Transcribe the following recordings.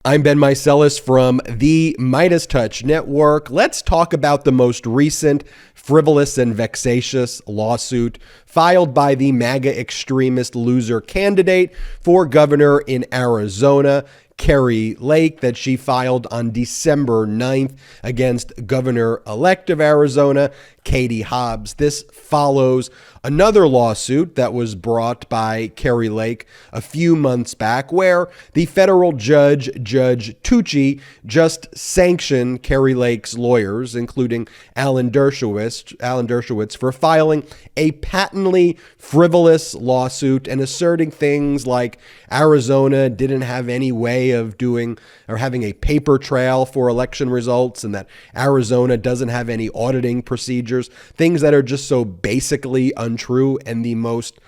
I'm Ben Meiselas from the MeidasTouch Network. Let's talk about the most recent frivolous and vexatious lawsuit filed by the MAGA extremist loser candidate for governor in Arizona, Kari Lake, that she filed on December 9th against Governor-elect of Arizona, Katie Hobbs. This follows another lawsuit that was brought by Kari Lake a few months back, where the federal judge, Judge Tucci, just sanctioned Kari Lake's lawyers, including Alan Dershowitz, for filing a patently frivolous lawsuit and asserting things like Arizona didn't have any way of doing or having a paper trail for election results, and that Arizona doesn't have any auditing procedures, things that are just so basically untrue, and the most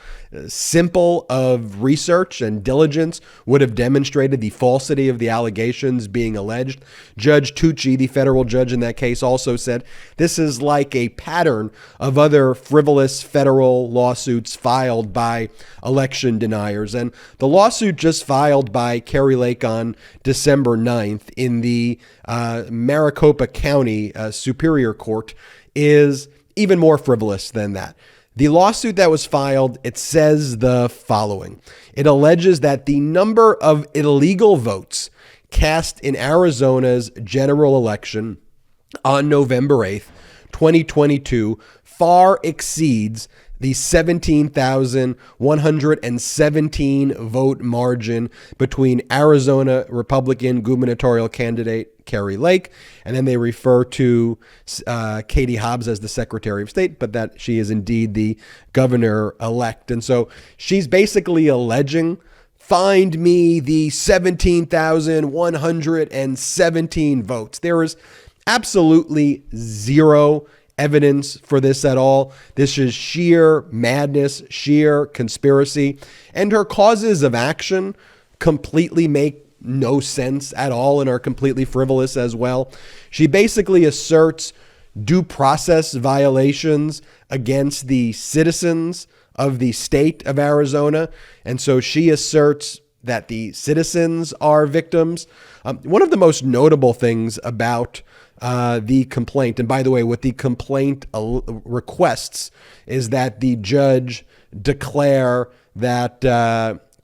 simple of research and diligence would have demonstrated the falsity of the allegations being alleged. Judge Tucci, the federal judge in that case, also said this is like a pattern of other frivolous federal lawsuits filed by election deniers. And the lawsuit just filed by Kari Lake on December 9th in the Maricopa County Superior Court is even more frivolous than that. The lawsuit that was filed, it says the following. It alleges that the number of illegal votes cast in Arizona's general election on November 8th, 2022, far exceeds the 17,117 vote margin between Arizona Republican gubernatorial candidate Kari Lake, and then they refer to Katie Hobbs as the Secretary of State, but that she is indeed the governor-elect. And so she's basically alleging, find me the 17,117 votes. There is absolutely zero evidence for this at all. This is sheer madness, sheer conspiracy, and her causes of action completely make no sense at all and are completely frivolous as well. She basically asserts due process violations against the citizens of the state of Arizona, and so she asserts that the citizens are victims. One of the most notable things about the complaint, and by the way, what the complaint requests is that the judge declare that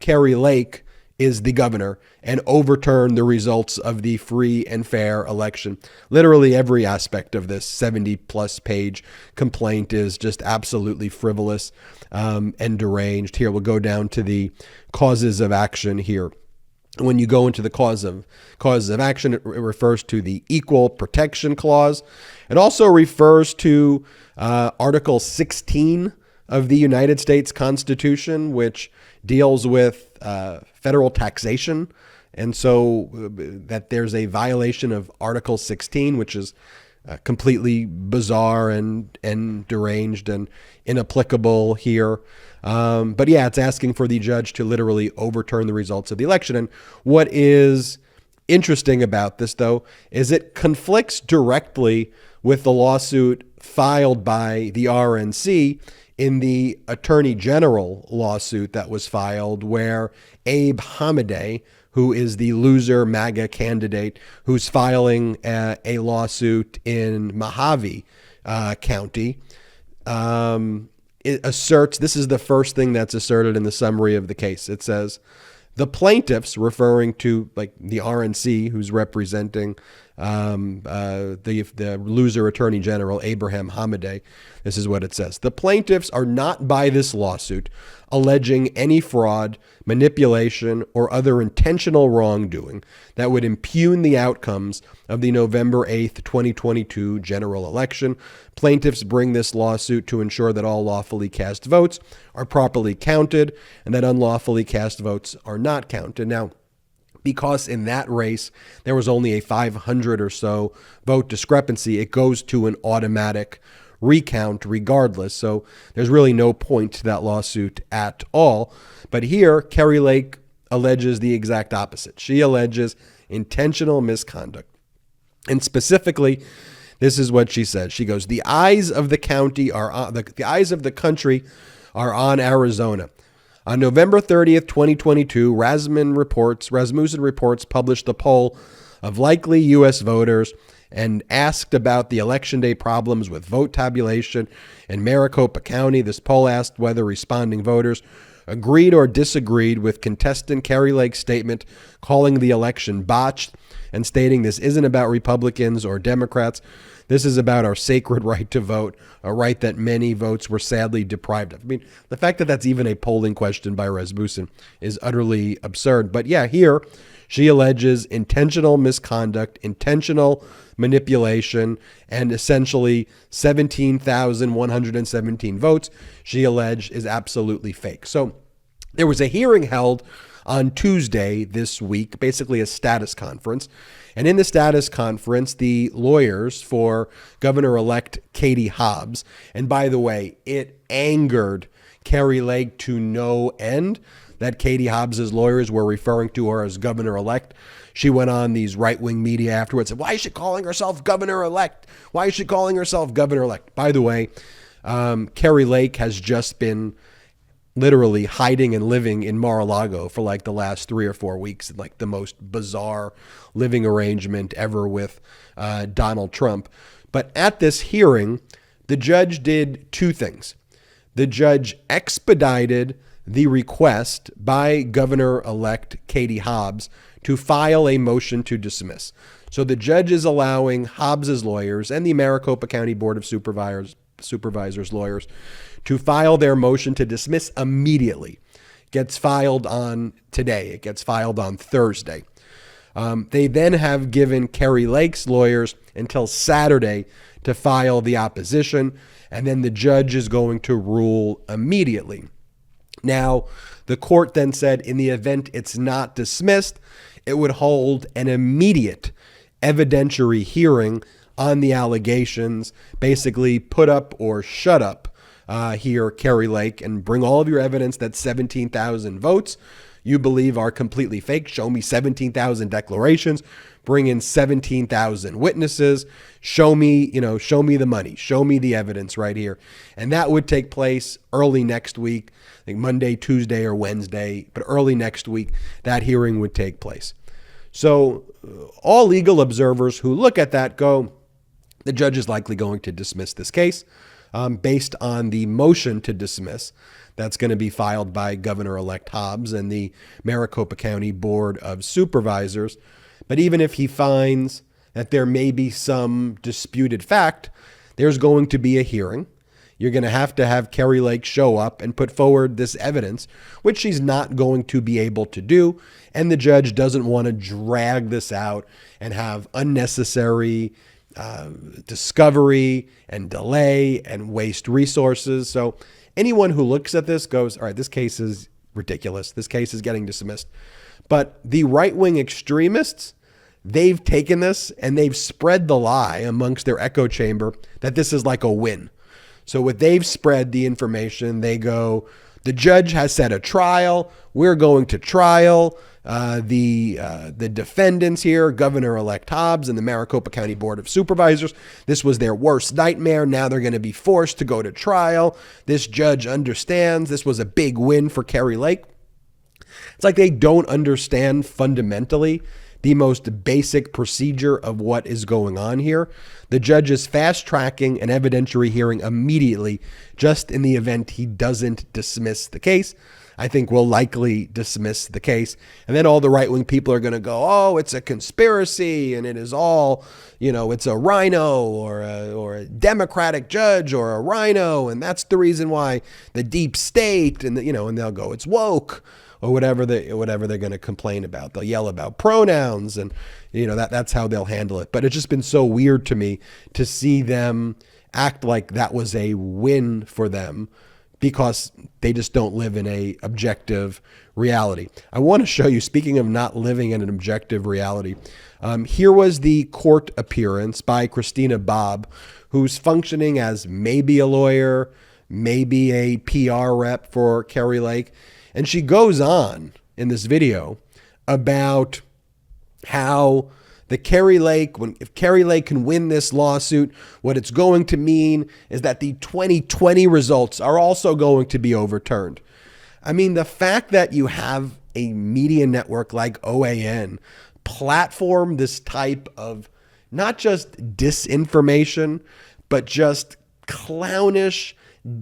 Kari Lake is the governor and overturn the results of the free and fair election. Literally every aspect of this 70-plus page complaint is just absolutely frivolous and deranged. Here, we'll go down to the causes of action here. When you go into the causes of action, it refers to the Equal Protection Clause. It also refers to Article 16 of the United States Constitution, which deals with federal taxation. And so that there's a violation of Article 16, which is completely bizarre and deranged and inapplicable here. But yeah, it's asking for the judge to literally overturn the results of the election. And what is interesting about this, though, is it conflicts directly with the lawsuit filed by the RNC in the Attorney General lawsuit that was filed, where Abe Hamadeh, who is the loser MAGA candidate who's filing a lawsuit in Mojave County, it asserts, this is the first thing that's asserted in the summary of the case. It says, the plaintiffs, referring to like the RNC who's representing the loser Attorney General, Abraham Hamadeh, this is what it says. The plaintiffs are not by this lawsuit alleging any fraud, manipulation, or other intentional wrongdoing that would impugn the outcomes of the November 8th, 2022 general election. Plaintiffs bring this lawsuit to ensure that all lawfully cast votes are properly counted and that unlawfully cast votes are not counted. Now, because in that race there was only a 500 or so vote discrepancy, it goes to an automatic recount regardless. So there's really no point to that lawsuit at all. But here, Kari Lake alleges the exact opposite. She alleges intentional misconduct. And specifically, this is what she says. She goes, the eyes of the county are on, the eyes of the country are on Arizona. On November 30th, 2022, Rasmussen Reports published a poll of likely U.S. voters and asked about the election day problems with vote tabulation in Maricopa County. This poll asked whether responding voters agreed or disagreed with contestant Kari Lake's statement calling the election botched and stating this isn't about Republicans or Democrats. This is about our sacred right to vote, a right that many votes were sadly deprived of. I mean, the fact that that's even a polling question by Rasmussen is utterly absurd. But yeah, here she alleges intentional misconduct, intentional manipulation, and essentially 17,117 votes she alleged is absolutely fake. So there was a hearing held on Tuesday this week, basically a status conference. And in the status conference, the lawyers for Governor-elect Katie Hobbs, and by the way, it angered Kari Lake to no end that Katie Hobbs's lawyers were referring to her as governor-elect. She went on these right-wing media afterwards and said, why is she calling herself governor-elect? Why is she calling herself governor-elect? By the way, Kari Lake has just been literally hiding and living in Mar-a-Lago for like the last 3 or 4 weeks, like the most bizarre living arrangement ever with Donald Trump. But at this hearing, the judge did two things. The judge expedited the request by Governor-elect Katie Hobbs to file a motion to dismiss. So the judge is allowing Hobbs's lawyers and the Maricopa County Board of Supervisors lawyers to file their motion to dismiss immediately. It gets filed on today. It gets filed on Thursday. They then have given Kari Lake's lawyers until Saturday to file the opposition, and then the judge is going to rule immediately. Now, the court then said in the event it's not dismissed, it would hold an immediate evidentiary hearing on the allegations, basically put up or shut up here, Kari Lake, and bring all of your evidence that 17,000 votes you believe are completely fake. Show me 17,000 declarations. Bring in 17,000 witnesses. Show me the money. Show me the evidence right here. And that would take place early next week, I think Monday, Tuesday, or Wednesday, but early next week, that hearing would take place. So all legal observers who look at that go, the judge is likely going to dismiss this case based on the motion to dismiss that's going to be filed by Governor-elect Hobbs and the Maricopa County Board of Supervisors. But even if he finds that there may be some disputed fact, there's going to be a hearing. You're going to have Kari Lake show up and put forward this evidence, which she's not going to be able to do. And the judge doesn't want to drag this out and have unnecessary discovery and delay and waste resources. So anyone who looks at this goes, all right, this case is ridiculous. This case is getting dismissed. But the right-wing extremists, they've taken this and they've spread the lie amongst their echo chamber that this is like a win. So what they've spread the information, they go, the judge has set a trial. We're going to trial. The defendants here, Governor-elect Hobbs and the Maricopa County Board of Supervisors, this was their worst nightmare. Now they're going to be forced to go to trial. This judge understands this was a big win for Kari Lake. It's like they don't understand fundamentally the most basic procedure of what is going on here. The judge is fast-tracking an evidentiary hearing immediately, just in the event he doesn't dismiss the case. I think will likely dismiss the case. And then all the right-wing people are going to go, oh, it's a conspiracy and it is all, it's a rhino or a Democratic judge or a rhino. And that's the reason why the deep state and they'll go, it's woke or whatever they're going to complain about. They'll yell about pronouns and, that's how they'll handle it. But it's just been so weird to me to see them act like that was a win for them, because they just don't live in a objective reality. I want to show you, speaking of not living in an objective reality, here was the court appearance by Christina Bobb, who's functioning as maybe a lawyer, maybe a PR rep for Kari Lake. And she goes on in this video about how if Kari Lake can win this lawsuit, what it's going to mean is that the 2020 results are also going to be overturned. I mean, the fact that you have a media network like OAN platform this type of not just disinformation, but just clownish,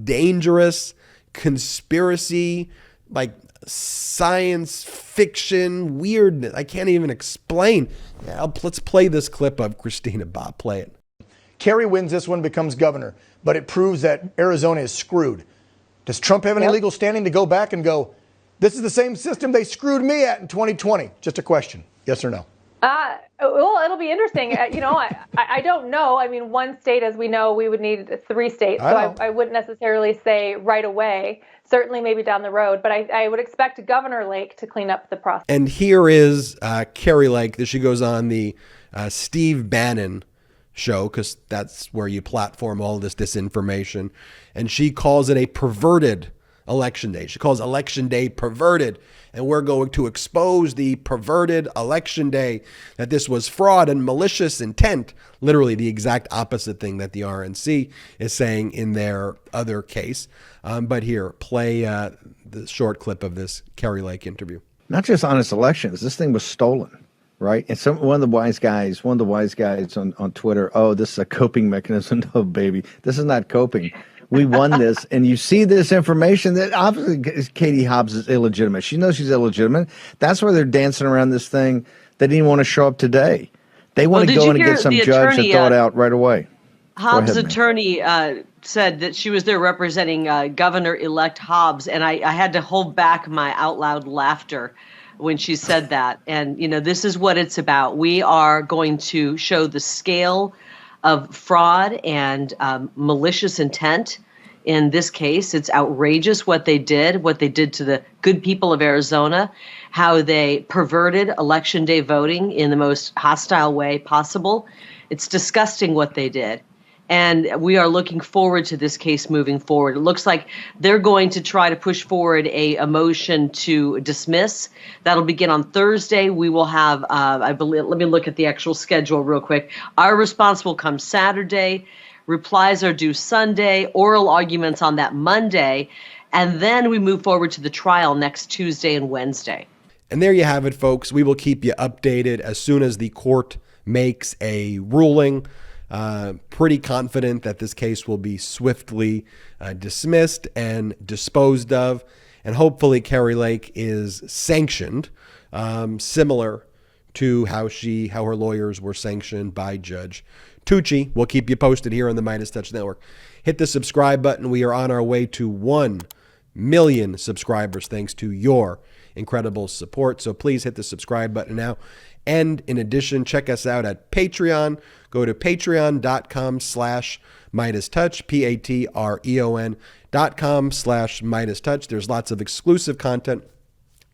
dangerous conspiracy, like science fiction, weird. I can't even explain. Let's play this clip of Christina. Bob, play it. Kari wins this one, becomes governor, but it proves that Arizona is screwed. Does Trump have any legal standing to go back and go, this is the same system they screwed me at in 2020? Just a question. Yes or no? Well, it'll be interesting. I don't know. I mean, one state, as we know, we would need 3 states. So I wouldn't necessarily say right away, certainly maybe down the road. But I would expect Governor Lake to clean up the process. And here is Kari Lake. She goes on the Steve Bannon show, because that's where you platform all this disinformation. And she calls it a perverted election day. She calls election day perverted. And we're going to expose the perverted election day, that this was fraud and malicious intent, literally the exact opposite thing that the RNC is saying in their other case. But here, play the short clip of this Kari Lake interview. Not just honest elections. This thing was stolen, right? And one of the wise guys on Twitter, oh, this is a coping mechanism. No, baby, this is not coping. We won this, and you see this information that obviously Katie Hobbs is illegitimate. She knows she's illegitimate. That's why they're dancing around this thing. They didn't want to show up today. They want to go in and get some judge and throw it out right away. Hobbs' attorney said that she was there representing Governor-elect Hobbs, and I had to hold back my out loud laughter when she said that. And, you know, this is what it's about. We are going to show the scale of fraud and malicious intent. In this case, it's outrageous what they did to the good people of Arizona, how they perverted election day voting in the most hostile way possible. It's disgusting what they did. And we are looking forward to this case moving forward. It looks like they're going to try to push forward a motion to dismiss. That'll begin on Thursday. We will have, I believe, let me look at the actual schedule real quick. Our response will come Saturday. Replies are due Sunday. Oral arguments on that Monday. And then we move forward to the trial next Tuesday and Wednesday. And there you have it, folks. We will keep you updated as soon as the court makes a ruling. Pretty confident that this case will be swiftly dismissed and disposed of. And hopefully Kari Lake is sanctioned, similar to how her lawyers were sanctioned by Judge Tucci. We'll keep you posted here on the MeidasTouch Network. Hit the subscribe button. We are on our way to 1 million subscribers thanks to your incredible support. So please hit the subscribe button now. And in addition, check us out at Patreon. Go to patreon.com/MeidasTouch, patreon.com/MeidasTouch. There's lots of exclusive content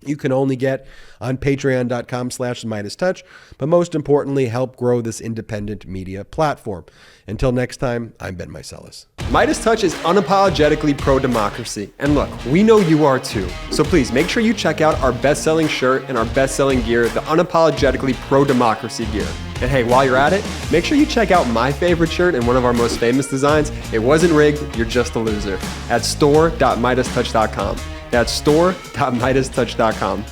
you can only get on patreon.com/MeidasTouch, but most importantly, help grow this independent media platform. Until next time, I'm Ben Meiselas. MeidasTouch is unapologetically pro-democracy. And look, we know you are too. So please make sure you check out our best-selling shirt and our best-selling gear, the unapologetically pro-democracy gear. And hey, while you're at it, make sure you check out my favorite shirt and one of our most famous designs, It Wasn't Rigged, You're Just a Loser, at store.MeidasTouch.com. That's store.MeidasTouch.com.